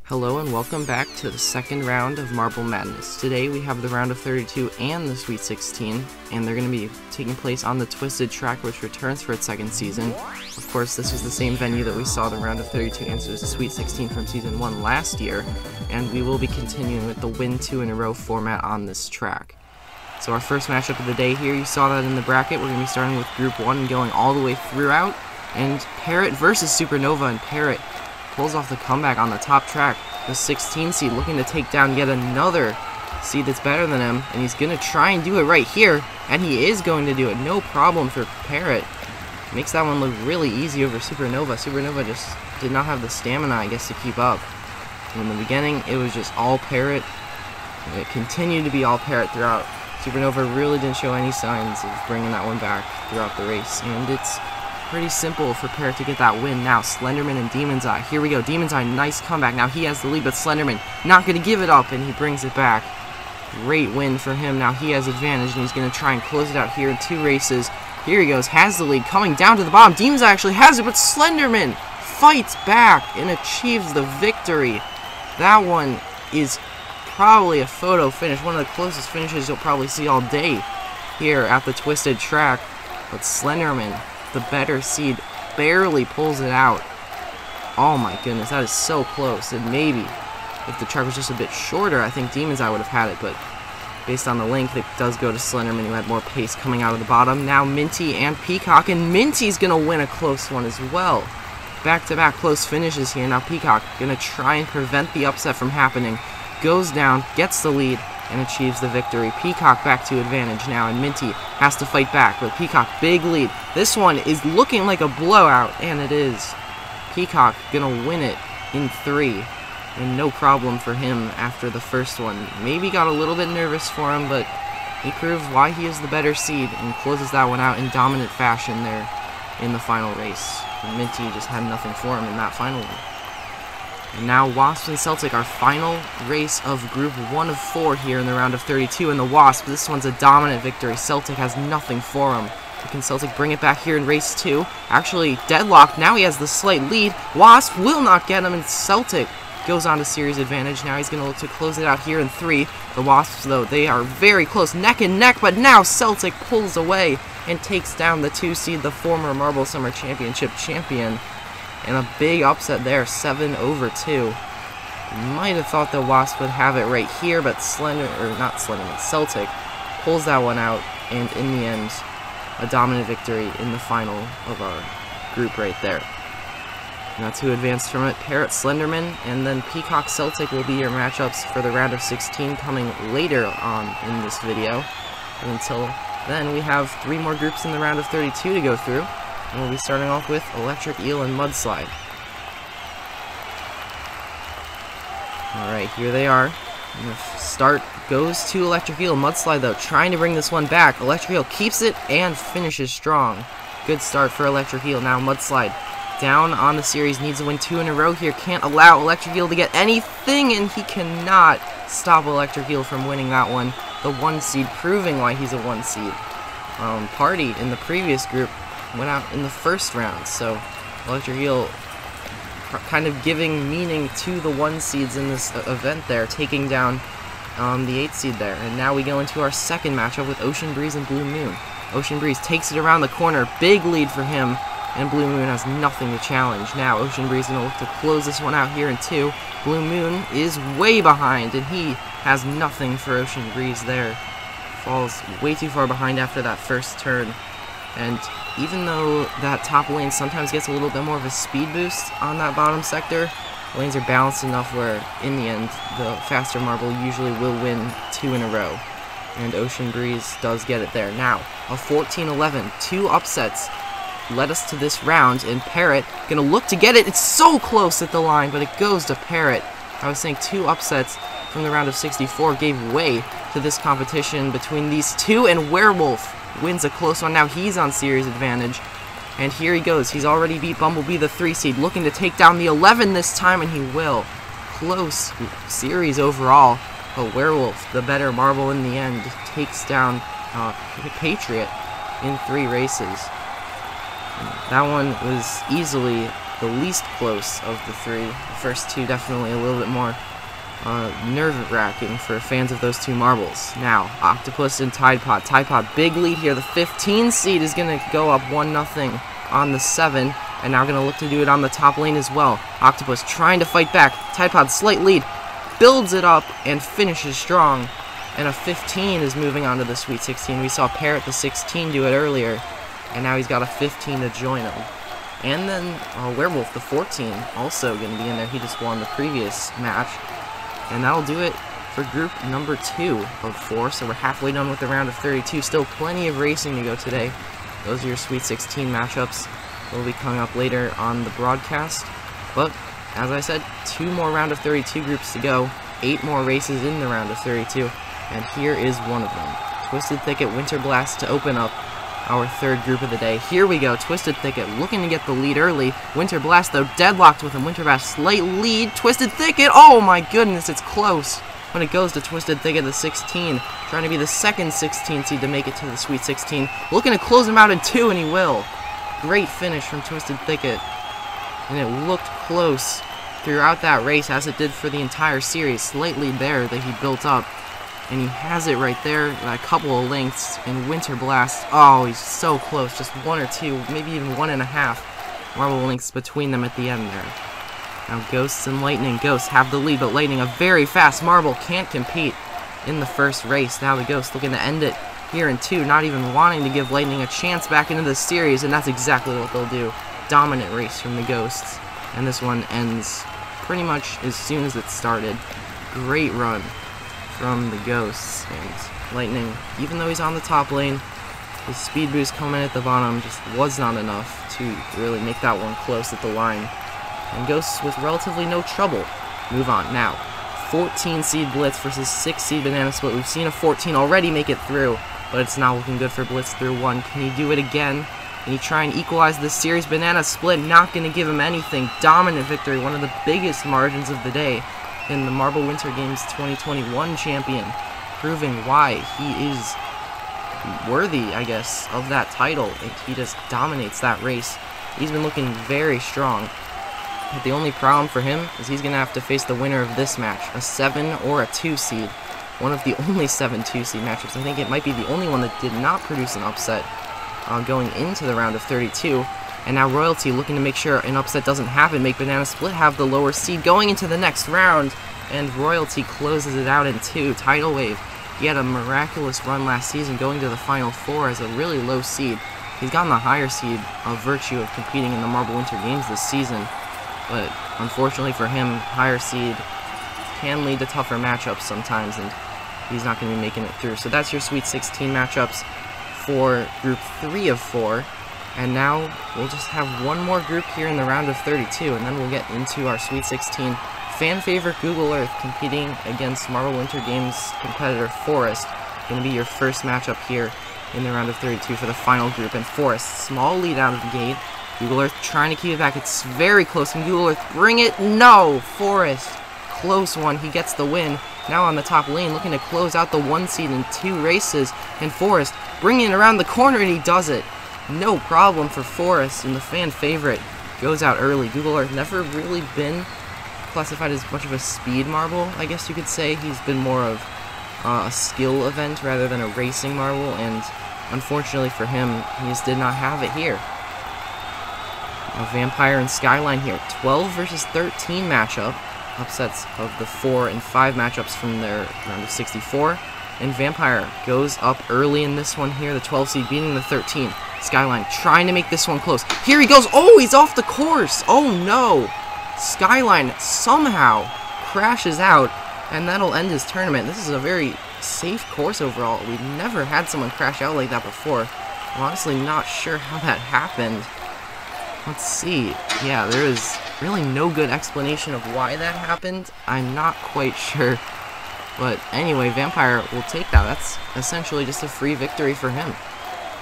Hello and welcome back to the second round of Marble Madness. Today we have the round of 32 and the Sweet 16, and they're going to be taking place on the Twisted track, which returns for its second season. Of course, this was the same venue that we saw the round of 32 and the Sweet 16 from season 1 last year, and we will be continuing with the win 2 in a row format on this track. So our first matchup of the day here, you saw that in the bracket. We're going to be starting with Group 1 and going all the way throughout, and Parrot versus Supernova, and Parrot pulls off the comeback on the top track. The 16 seed looking to take down yet another seed that's better than him, and he's going to try and do it right here, and he is going to do it. No problem for Parrot. Makes that one look really easy over Supernova. Supernova just did not have the stamina, I guess, to keep up. And in the beginning, it was just all Parrot. And it continued to be all Parrot throughout. Supernova really didn't show any signs of bringing that one back throughout the race, and it's pretty simple for Parrot to get that win now. Slenderman and Demon's Eye. Here we go. Demon's Eye, nice comeback. Now he has the lead, but Slenderman not going to give it up, and he brings it back. Great win for him. Now he has advantage, and he's going to try and close it out here in 2 races. Here he goes. Has the lead. Coming down to the bottom. Demon's Eye actually has it, but Slenderman fights back and achieves the victory. That one is probably a photo finish. One of the closest finishes you'll probably see all day here at the Twisted track. But Slenderman, the better seed, barely pulls it out. Oh my goodness, that is so close. And maybe if the track was just a bit shorter, I think Demon's Eye would have had it, but based on the length, it does go to Slenderman, who had more pace coming out of the bottom. Now Minty and Peacock, and Minty's gonna win a close one as well. Back-to-back close finishes here. Now Peacock gonna try and prevent the upset from happening. Goes down, gets the lead, and achieves the victory. Peacock back to advantage now, and Minty has to fight back, but Peacock, big lead. This one is looking like a blowout, and it is. Peacock gonna win it in 3, and no problem for him after the first one. Maybe got a little bit nervous for him, but he proved why he is the better seed, and closes that one out in dominant fashion there in the final race. And Minty just had nothing for him in that final one. And now Wasp and Celtic, our final race of Group 1 of 4 here in the round of 32. And the Wasp, this one's a dominant victory. Celtic has nothing for him. Can Celtic bring it back here in race 2? Actually, deadlocked. Now he has the slight lead. Wasp will not get him, and Celtic goes on to series advantage. Now he's going to look to close it out here in 3. The Wasps, though, they are very close, neck and neck, but now Celtic pulls away and takes down the 2 seed, the former Marble Summer Championship champion. And a big upset there, 7-2. Might have thought the Wasp would have it right here, but Celtic pulls that one out, and in the end, a dominant victory in the final of our group right there. And that's who advanced from it. Parrot, Slenderman, and then Peacock, Celtic will be your matchups for the round of 16 coming later on in this video. And until then, we have 3 more groups in the round of 32 to go through. And we'll be starting off with Electric Eel and Mudslide. Alright, here they are. And the start goes to Electric Eel. Mudslide, though, trying to bring this one back. Electric Eel keeps it and finishes strong. Good start for Electric Eel. Now Mudslide down on the series. Needs to win 2 in a row here. Can't allow Electric Eel to get anything, and he cannot stop Electric Eel from winning that one. The 1 seed, proving why he's a 1 seed. Party in the previous group went out in the first round, so Electric Eel kind of giving meaning to the 1 seeds in this event there, taking down the 8 seed there. And now we go into our second matchup with Ocean Breeze and Blue Moon. Ocean Breeze takes it around the corner, big lead for him, and Blue Moon has nothing to challenge. Now Ocean Breeze going to look to close this one out here in 2. Blue Moon is way behind, and he has nothing for Ocean Breeze there. Falls way too far behind after that first turn. And even though that top lane sometimes gets a little bit more of a speed boost on that bottom sector, the lanes are balanced enough where, in the end, the faster Marble usually will win 2 in a row. And Ocean Breeze does get it there. Now, a 14-11, 2 upsets led us to this round, and Parrot gonna look to get it. It's so close at the line, but it goes to Parrot. I was saying 2 upsets from the round of 64 gave way to this competition between these 2, and Werewolf wins a close one. Now he's on series advantage, and here he goes. He's already beat Bumblebee, the 3 seed, looking to take down the 11 this time, and he will. Close series overall, but Werewolf, the better Marble in the end, takes down Patriot in 3 races. That one was easily the least close of the three. The first two definitely a little bit more nerve-wracking for fans of those two marbles. Now, Octopus and Tide Pod. Tide Pod, big lead here. The 15 seed is going to go up 1-0 on the 7, and now going to look to do it on the top lane as well. Octopus trying to fight back. Tide Pod, slight lead, builds it up, and finishes strong. And a 15 is moving on to the Sweet 16. We saw Parrot, the 16, do it earlier, and now he's got a 15 to join him. And then Werewolf, the 14, also going to be in there. He just won the previous match. And that'll do it for group number 2 of 4. So we're halfway done with the round of 32. Still plenty of racing to go today. Those are your Sweet 16 matchups. Will be coming up later on the broadcast. But, as I said, 2 more round of 32 groups to go. 8 more races in the round of 32. And here is one of them. Twisted Thicket Winter Blast to open up our 3rd group of the day. Here we go. Twisted Thicket looking to get the lead early. Winter Blast, though, deadlocked with him. Winter Blast, slight lead. Twisted Thicket, oh my goodness, it's close. When it goes to Twisted Thicket, the 16, trying to be the second 16 seed to make it to the Sweet 16. Looking to close him out in 2, and he will. Great finish from Twisted Thicket. And it looked close throughout that race, as it did for the entire series. Slight lead there that he built up. And he has it right there, a couple of lengths, and Winter Blast, oh, he's so close, just 1 or 2, maybe even 1.5 marble lengths between them at the end there. Now Ghosts and Lightning. Ghosts have the lead, but Lightning, a very fast marble, can't compete in the first race. Now the Ghosts looking to end it here in 2, not even wanting to give Lightning a chance back into the series, and that's exactly what they'll do. Dominant race from the Ghosts, and this one ends pretty much as soon as it started. Great run from the Ghosts, and Lightning, even though he's on the top lane, his speed boost coming at the bottom just was not enough to really make that one close at the line. And Ghosts with relatively no trouble move on. Now, 14 seed Blitz versus 6 seed Banana Split. We've seen a 14 already make it through, but it's not looking good for Blitz through 1. Can he do it again? Can he try and equalize this series? Banana Split not going to give him anything. Dominant victory, one of the biggest margins of the day in the Marble Winter Games 2021 champion, proving why he is worthy, I guess, of that title. And he just dominates that race. He's been looking very strong. But the only problem for him is he's going to have to face the winner of this match, a 7 or a 2 seed. One of the only 7 2-seed matchups. I think it might be the only one that did not produce an upset going into the round of 32. And now Royalty looking to make sure an upset doesn't happen, make Banana Split have the lower seed going into the next round, and Royalty closes it out in 2. Tidal Wave, he had a miraculous run last season going to the Final 4 as a really low seed. He's gotten the higher seed of virtue of competing in the Marble Winter Games this season, but unfortunately for him, higher seed can lead to tougher matchups sometimes, and he's not going to be making it through. So that's your Sweet 16 matchups for Group 3 of 4. And now we'll just have one more group here in the round of 32, and then we'll get into our Sweet 16. Fan favorite Google Earth competing against Marble Winter Games competitor Forest. Going to be your first matchup here in the round of 32 for the final group. And Forest, small lead out of the gate. Google Earth trying to keep it back. It's very close. Can Google Earth bring it? No! Forest, close one. He gets the win. Now on the top lane, looking to close out the 1 seed in 2 races. And Forest bringing it around the corner, and he does it. No problem for Forest, and the fan favorite goes out early. Google Earth never really been classified as much of a speed marble, I guess you could say. He's been more of a skill event rather than a racing marble, and unfortunately for him, he just did not have it here. A Vampire and Skyline here. 12 versus 13 matchup. Upsets of the 4 and 5 matchups from their round of 64. And Vampire goes up early in this one here, the 12 seed beating the 13. Skyline trying to make this one close. Here he goes. Oh, he's off the course. Oh, no. Skyline somehow crashes out, and that'll end his tournament. This is a very safe course overall. We've never had someone crash out like that before. I'm honestly not sure how that happened. Let's see. Yeah, there is really no good explanation of why that happened. I'm not quite sure. But anyway, Vampire will take that. That's essentially just a free victory for him.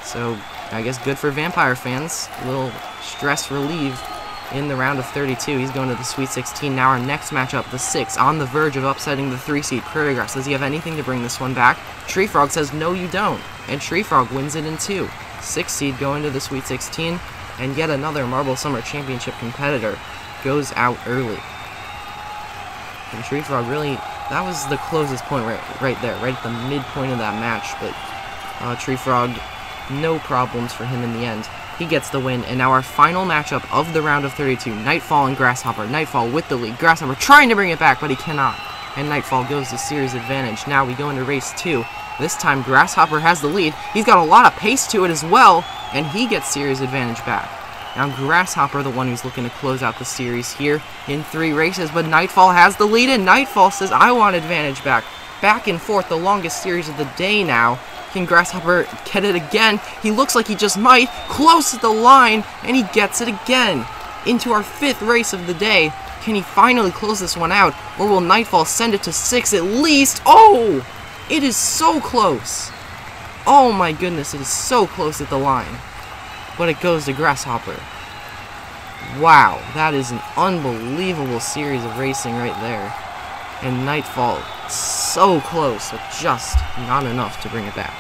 So, I guess good for Vampire fans. A little stress relieved in the round of 32. He's going to the Sweet 16. Now our next matchup, the 6, on the verge of upsetting the 3 seed. Prairie Grass, does he have anything to bring this one back? Tree Frog says, no you don't. And Tree Frog wins it in 2. 6 seed going to the Sweet 16. and yet another Marble Summer Championship competitor goes out early. And Tree Frog really, that was the closest point right there, right at the midpoint of that match, but Tree Frog, no problems for him in the end. He gets the win, and now our final matchup of the round of 32, Nightfall and Grasshopper. Nightfall with the lead, Grasshopper trying to bring it back, but he cannot, and Nightfall goes to series advantage. Now we go into race 2. This time Grasshopper has the lead. He's got a lot of pace to it as well, and he gets series advantage back. Now Grasshopper, the one who's looking to close out the series here in 3 races, but Nightfall has the lead, and Nightfall says, I want advantage back. Back and forth, the longest series of the day now. Can Grasshopper get it again? He looks like he just might. Close to the line, and he gets it again. Into our 5th race of the day. Can he finally close this one out, or will Nightfall send it to 6 at least? Oh! It is so close. Oh my goodness, it is so close at the line. But it goes to Grasshopper. Wow, that is an unbelievable series of racing right there. And Nightfall, so close, but just not enough to bring it back.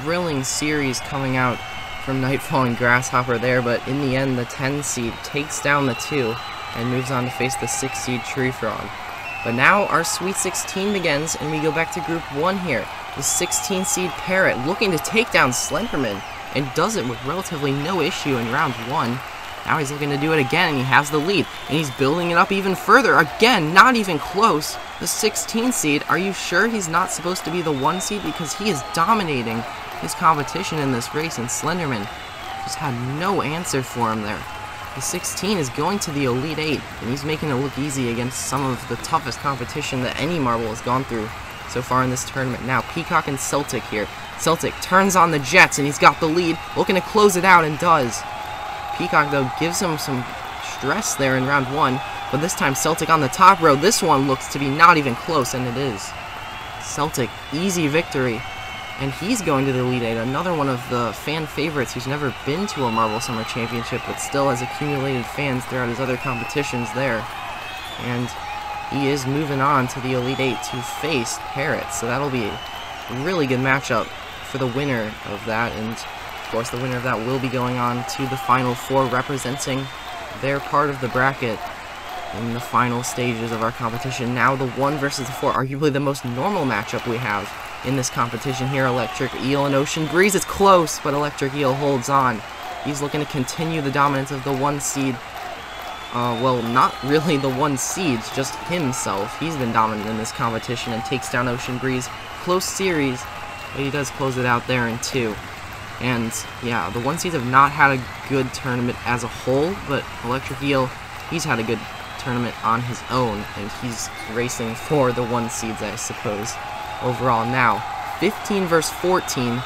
Thrilling series coming out from Nightfall and Grasshopper there, but in the end, the 10 seed takes down the 2 and moves on to face the 6 seed Tree Frog. But now our Sweet 16 begins, and we go back to Group 1 here. The 16 seed Parrot looking to take down Slenderman, and does it with relatively no issue in round 1. Now he's looking to do it again, and he has the lead, and he's building it up even further. Again, not even close. The 16 seed, are you sure he's not supposed to be the 1 seed? Because he is dominating his competition in this race, and Slenderman just had no answer for him there. The 16 is going to the Elite 8, and he's making it look easy against some of the toughest competition that any Marble has gone through so far in this tournament. Now, Peacock and Celtic here. Celtic turns on the Jets, and he's got the lead, looking to close it out, and does. Peacock, though, gives him some stress there in round 1, but this time Celtic on the top row. This one looks to be not even close, and it is. Celtic, easy victory. And he's going to the Elite 8, another one of the fan favorites who's never been to a Marble Summer Championship, but still has accumulated fans throughout his other competitions there. And he is moving on to the Elite 8 to face Parrot, so that'll be a really good matchup for the winner of that, and of course the winner of that will be going on to the Final 4, representing their part of the bracket in the final stages of our competition. Now the 1 versus the 4, arguably the most normal matchup we have in this competition here. Electric Eel and Ocean Breeze. It's close, but Electric Eel holds on. He's looking to continue the dominance of the 1 seed. Well, not really the 1 seed, just himself. He's been dominant in this competition and takes down Ocean Breeze. Close series, but he does close it out there in 2. And yeah, the 1 seeds have not had a good tournament as a whole, but Electric Eel, he's had a good tournament on his own, and he's racing for the 1 seeds, I suppose. Overall now, 15 versus 14,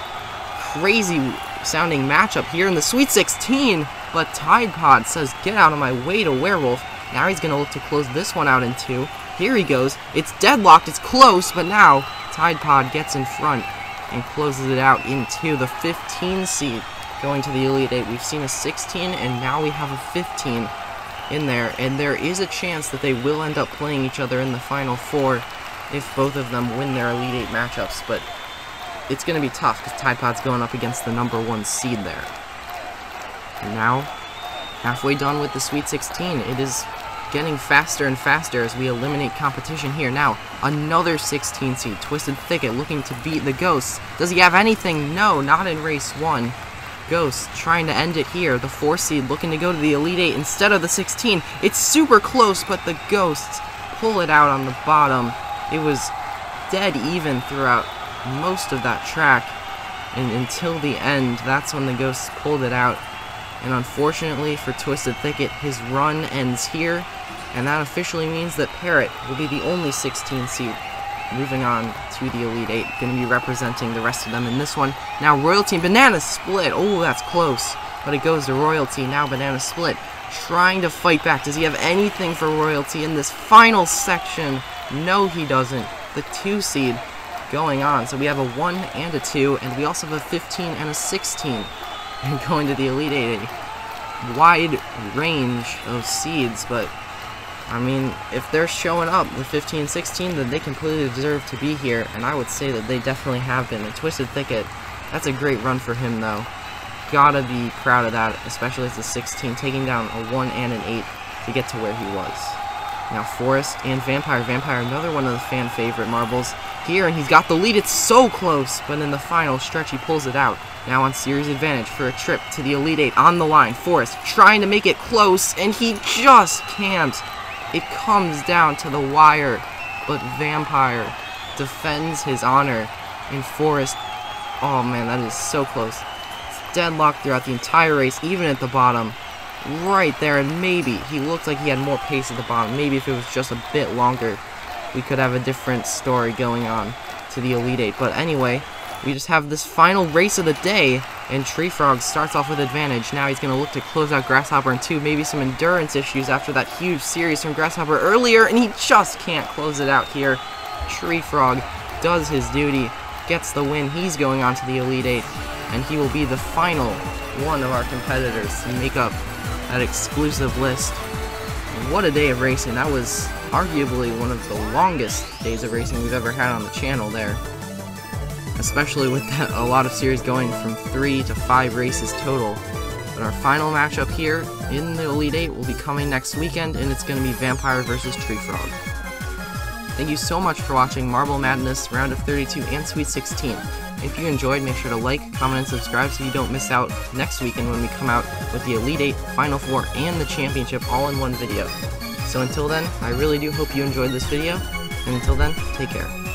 crazy sounding matchup here in the Sweet 16, but Tide Pod says, get out of my way to Werewolf. Now he's going to look to close this one out in 2. Here he goes, it's deadlocked, it's close, but now Tide Pod gets in front and closes it out in 2. The 15 seed going to the Elite 8. We've seen a 16, and now we have a 15 in there, and there is a chance that they will end up playing each other in the Final 4 if both of them win their Elite 8 matchups, but it's going to be tough because Tide Pod's going up against the number 1 seed there. And now, halfway done with the Sweet 16, it is getting faster and faster as we eliminate competition here. Now, another 16 seed, Twisted Thicket, looking to beat the Ghosts. Does he have anything? No, not in race 1. Ghosts trying to end it here. The 4 seed looking to go to the Elite 8 instead of the 16. It's super close, but the Ghosts pull it out on the bottom. It was dead even throughout most of that track, and until the end, that's when the Ghosts pulled it out. And unfortunately for Twisted Thicket, his run ends here, and that officially means that Parrot will be the only 16 seed moving on to the Elite 8, going to be representing the rest of them in this one. Now Royalty and Banana Split. Oh, that's close, but it goes to Royalty. Now Banana Split trying to fight back. Does he have anything for Royalty in this final section? No, he doesn't. The 2 seed going on. So we have a 1 and a 2, and we also have a 15 and a 16 going to the Elite 8. A wide range of seeds, but I mean, if they're showing up, the 15 16, then they completely deserve to be here, and I would say that they definitely have been. And Twisted Thicket, that's a great run for him, though. gotta be proud of that, especially as a 16, taking down a 1 and an 8 to get to where he was. Now Forest and Vampire. Vampire, another one of the fan favorite marbles here, and he's got the lead. It's so close, but in the final stretch he pulls it out. Now on series advantage for a trip to the Elite 8 on the line. Forest trying to make it close, and he just can't. It comes down to the wire, but Vampire defends his honor, and Forest, oh man, that is so close. It's deadlocked throughout the entire race, even at the bottom. Right there, and maybe he looked like he had more pace at the bottom. Maybe if it was just a bit longer, we could have a different story going on to the Elite 8. But anyway, we just have this final race of the day, and Tree Frog starts off with advantage. Now he's going to look to close out Grasshopper in 2. Maybe some endurance issues after that huge series from Grasshopper earlier, and he just can't close it out here. Tree Frog does his duty, gets the win. He's going on to the Elite 8, and he will be the final one of our competitors to make up that exclusive list. And what a day of racing. That was arguably one of the longest days of racing we've ever had on the channel there. Especially with that, a lot of series going from 3 to 5 races total. But our final matchup here in the Elite 8 will be coming next weekend, and it's going to be Vampire versus Tree Frog. Thank you so much for watching Marble Madness Round of 32 and Sweet 16. If you enjoyed, make sure to like, comment, and subscribe so you don't miss out next weekend when we come out with the Elite 8, Final 4, and the Championship all in one video. So until then, I really do hope you enjoyed this video, and until then, take care.